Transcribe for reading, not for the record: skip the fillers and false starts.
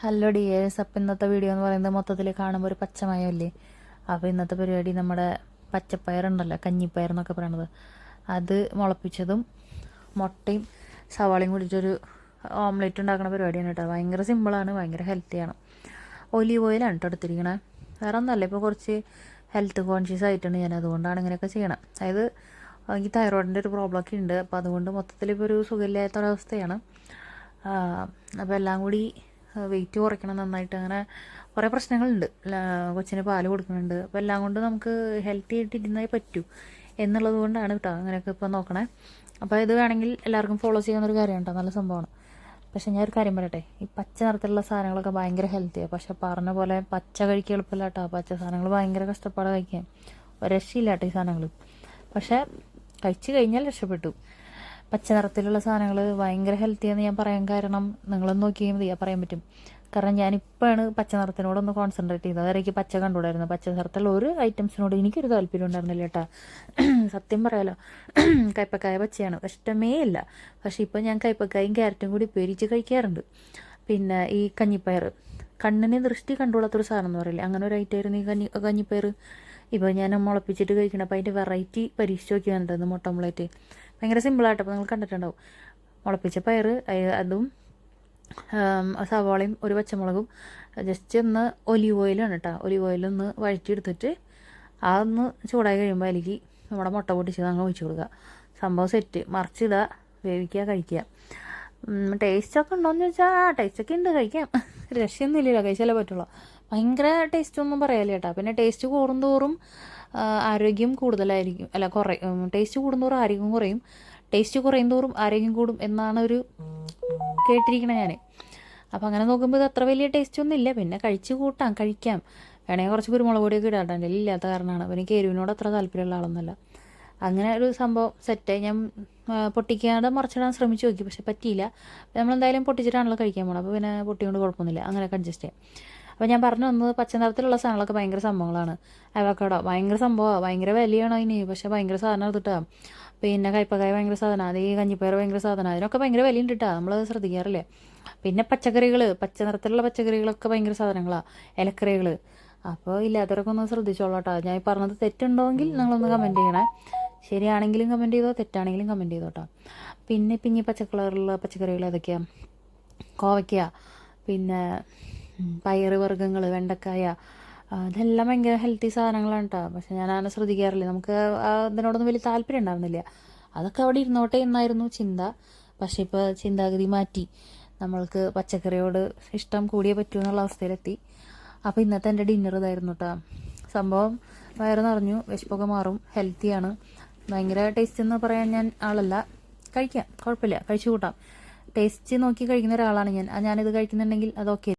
Hello dears. അപ്പം ഇന്നത്തെ video എന്ന് പറയുന്നത് മൊത്തത്തിൽ കാണുമ്പോൾ ഒരു പച്ചമയമല്ലേ. അപ്പോൾ ഇന്നത്തെ പരിപാടി നമ്മുടെ പച്ചപ്പയറുണ്ടല്ലോ, കഞ്ഞിപ്പയർ എന്നൊക്കെ പറയണത്, അത് മുളപ്പിച്ചതും മുട്ടയും സവാളയും കൂടിയിട്ടൊരു ഓംലെറ്റ് ഉണ്ടാക്കുന്ന പരിപാടിയാണ് കേട്ടോ. ഭയങ്കര സിമ്പിളാണ്, ഭയങ്കര ഹെൽത്തിയാണ്. ഒലീവ് ഓയിലാണ് കേട്ടോ എടുത്തിരിക്കണേ. വേറെ ഒന്നല്ല, ഇപ്പോൾ കുറച്ച് ഹെൽത്ത് കോൺഷ്യസ് ആയിട്ടുണ്ട് ഞാൻ, അതുകൊണ്ടാണ് ഇങ്ങനെയൊക്കെ ചെയ്യണം. അതായത് എനിക്ക് തൈറോയിഡിൻ്റെ ഒരു പ്രോബ്ലമൊക്കെ ഉണ്ട്. അപ്പോൾ അതുകൊണ്ട് മൊത്തത്തിൽ ഇപ്പോൾ ഒരു സുഖമില്ലാത്തൊരവസ്ഥയാണ്. അപ്പോൾ എല്ലാം കൂടി വെയിറ്റ് കുറയ്ക്കണം നന്നായിട്ട്, അങ്ങനെ കുറേ പ്രശ്നങ്ങളുണ്ട്. കൊച്ചിന് പാല് കൊടുക്കുന്നുണ്ട്. അപ്പോൾ എല്ലാം കൊണ്ട് നമുക്ക് ഹെൽത്തി ആയിട്ട് ഇരുന്നേ പറ്റൂ എന്നുള്ളത് കൊണ്ടാണ് കേട്ടോ അങ്ങനെയൊക്കെ ഇപ്പോൾ നോക്കണേ. അപ്പോൾ ഇത് വേണമെങ്കിൽ എല്ലാവർക്കും ഫോളോ ചെയ്യാവുന്നൊരു കാര്യമാണ് കേട്ടോ, നല്ല സംഭവമാണ്. പക്ഷേ ഞാൻ ഒരു കാര്യം പറയട്ടെ, ഈ പച്ച നിറത്തിലുള്ള സാധനങ്ങളൊക്കെ ഭയങ്കര ഹെൽത്തിയാണ്. പക്ഷെ പറഞ്ഞ പോലെ പച്ച കഴിക്കുക എളുപ്പമില്ല കേട്ടോ. പച്ച സാധനങ്ങൾ ഭയങ്കര കഷ്ടപ്പാട് കഴിക്കാൻ, ഒരു രക്ഷയില്ല കേട്ടോ ഈ സാധനങ്ങൾ. പക്ഷേ കഴിച്ചു കഴിഞ്ഞാൽ രക്ഷപ്പെട്ടു. പച്ച നിറത്തിലുള്ള സാധനങ്ങൾ ഭയങ്കര ഹെൽത്തിയാണെന്ന് ഞാൻ പറയാൻ കാരണം നിങ്ങളൊന്ന് നോക്കിയാൽ മതി, പറയാൻ പറ്റും. കാരണം ഞാനിപ്പോഴാണ് പച്ച നിറത്തിനോടൊന്ന് കോൺസെൻട്രേറ്റ് ചെയ്തത്. അതായത് പച്ച കണ്ടുകൂടായിരുന്നു. പച്ച നിറത്തിലുള്ള ഒരു ഐറ്റംസിനോട് എനിക്കൊരു താല്പര്യം ഉണ്ടായിരുന്നില്ല കേട്ടോ. സത്യം പറയാലോ, കയ്പ്പക്കായ പച്ചയാണ്, ഇഷ്ടമേ ഇല്ല. പക്ഷേ ഇപ്പം ഞാൻ കയ്പ്പക്കായും ക്യാരറ്റും കൂടി പൊരിച്ച് കഴിക്കാറുണ്ട്. പിന്നെ ഈ കഞ്ഞിപ്പയർ, കണ്ണിന് ദൃഷ്ടി കണ്ടുകൂടാത്തൊരു സാധനം എന്ന് പറയില്ലേ, അങ്ങനെ ഒരു ഐറ്റമായിരുന്നു ഈ കഞ്ഞിപ്പയർ. ഇപ്പോൾ ഞാൻ മുളപ്പിച്ചിട്ട് കഴിക്കണം. അപ്പോൾ അതിൻ്റെ വെറൈറ്റി പരീക്ഷിച്ച് നോക്കി വന്നിട്ടുണ്ട്. മുട്ട ഓംലെറ്റ് ഭയങ്കര സിമ്പിളായിട്ട്, അപ്പോൾ നിങ്ങൾ കണ്ടിട്ടുണ്ടാവും. മുളപ്പിച്ച പയർ, അതും സവാളയും ഒരു പച്ചമുളകും ജസ്റ്റ് ഒന്ന് ഒലീവ് ഓയിലാണ് കേട്ടോ. ഒലീവ് ഓയിലൊന്ന് വഴറ്റിയെടുത്തിട്ട് അതൊന്ന് ചൂടായി കഴിയുമ്പോൾ അതിലേക്ക് നമ്മുടെ മുട്ട പൊട്ടിച്ചത് അങ്ങ് ഒഴിച്ച് കൊടുക്കുക. സംഭവം സെറ്റ്. മറിച്ചിടുക, വേവിക്കുക, കഴിക്കുക. ടേസ്റ്റൊക്കെ ഉണ്ടോയെന്ന് ചോദിച്ചാൽ ടേസ്റ്റൊക്കെ ഉണ്ട്, കഴിക്കാം. രക്ഷയൊന്നുമില്ലല്ലോ, കഴിച്ചാലേ പറ്റുള്ളൂ. ഭയങ്കര ടേസ്റ്റൊന്നും പറയാല്ല കേട്ടോ. പിന്നെ ടേസ്റ്റ് കൂടുന്തോറും ആരോഗ്യം കൂടുതലായിരിക്കും, അല്ല കുറയും. ടേസ്റ്റ് കൂടുന്തോറും ആരോഗ്യം കുറയും, ടേസ്റ്റ് കുറയും തോറും ആരോഗ്യം കൂടും എന്നാണ് ഒരു കേട്ടിരിക്കണേ ഞാൻ. അപ്പോൾ അങ്ങനെ നോക്കുമ്പോൾ ഇത് അത്ര വലിയ ടേസ്റ്റ് ഒന്നും ഇല്ല. പിന്നെ കഴിക്കാം. വേണമെങ്കിൽ കുറച്ച് കുരുമുളക് പൊടിയൊക്കെ ഇടാട്ടോ, എൻ്റെ ഇല്ലാത്ത കാരണമാണ്. അപ്പോൾ എനിക്ക് എരിവിനോട് അത്ര താല്പര്യമുള്ള ആളൊന്നുമല്ല. അങ്ങനെ ഒരു സംഭവം സെറ്റായി. ഞാൻ പൊട്ടിക്കാതെ മറിച്ചിടാൻ ശ്രമിച്ചു നോക്കി, പക്ഷെ പറ്റിയില്ല. നമ്മളെന്തായാലും പൊട്ടിച്ചിട്ടാണല്ലോ കഴിക്കാൻ പോകണം, അപ്പോൾ പിന്നെ പൊട്ടിക്കൊണ്ട് കുഴപ്പമൊന്നുമില്ല, അങ്ങനെയൊക്കെ അഡ്ജസ്റ്റ് ചെയ്യാം. അപ്പോൾ ഞാൻ പറഞ്ഞു വന്നത് പച്ച നിറത്തിലുള്ള സാധനങ്ങളൊക്കെ ഭയങ്കര സംഭവങ്ങളാണ്. അവക്കാഡോ ഭയങ്കര സംഭവമാണ്, ഭയങ്കര വിലയാണോ അതിന്, പക്ഷേ ഭയങ്കര സാധനം എടുത്തിട്ടാ. പിന്നെ കയ്പ്പക്കായ ഭയങ്കര സാധനമാണ്, അത് ഈ കഞ്ഞിപ്പയർ ഭയങ്കര സാധനമാണ്. അതിനൊക്കെ ഭയങ്കര വിലയുണ്ട് കേട്ടോ, നമ്മളത് ശ്രദ്ധിക്കാറില്ലേ. പിന്നെ പച്ചക്കറികൾ, പച്ച നിറത്തിലുള്ള പച്ചക്കറികളൊക്കെ ഭയങ്കര സാധനങ്ങളാണ്, ഇലക്കറികൾ. അപ്പോൾ ഇല്ലാത്തവരൊക്കെ ഒന്ന് ശ്രദ്ധിച്ചോളൂ കേട്ടോ. ഞാൻ ഈ പറഞ്ഞത് തെറ്റുണ്ടോയെങ്കിൽ നിങ്ങളൊന്ന് കമൻറ്റ് ചെയ്യണേ. ശരിയാണെങ്കിലും കമൻറ്റ് ചെയ്തോ, തെറ്റാണെങ്കിലും കമൻറ്റ് ചെയ്തോ കേട്ടോ. പിന്നെ ഈ പച്ചക്കളറുള്ള പച്ചക്കറികൾ ഏതൊക്കെയാണ്? കോവയ്ക്ക, പിന്നെ പയർ വർഗ്ഗങ്ങൾ, വെണ്ടക്കായ, ഇതെല്ലാം ഭയങ്കര ഹെൽത്തി സാധനങ്ങളാണ് കേട്ടോ. പക്ഷെ ഞാൻ അങ്ങനെ ശ്രദ്ധിക്കാറില്ല, നമുക്ക് അതിനോടൊന്നും വലിയ താല്പര്യം ഉണ്ടായിരുന്നില്ല. അതൊക്കെ അവിടെ ഇരുന്നോട്ടെ എന്നായിരുന്നു ചിന്ത. പക്ഷെ ഇപ്പോൾ ചിന്താഗതി മാറ്റി, നമ്മൾക്ക് പച്ചക്കറിയോട് ഇഷ്ടം കൂടിയേ പറ്റൂ എന്നുള്ള അവസ്ഥയിലെത്തി. അപ്പോൾ ഇന്നത്തെ എൻ്റെ ഡിന്നർ ഇതായിരുന്നു കേട്ടോ. സംഭവം വയറ് നിറഞ്ഞു, വിശപ്പൊക്കെ മാറും, ഹെൽത്തിയാണ്. ഭയങ്കര ടേസ്റ്റ് എന്ന് പറയാൻ ഞാൻ ആളല്ല, കഴിക്കാം, കുഴപ്പമില്ല, കഴിച്ചു കൂട്ടാം. ടേസ്റ്റ് നോക്കി കഴിക്കുന്ന ഒരാളാണ് ഞാനിത് കഴിക്കുന്നുണ്ടെങ്കിൽ അതൊക്കെ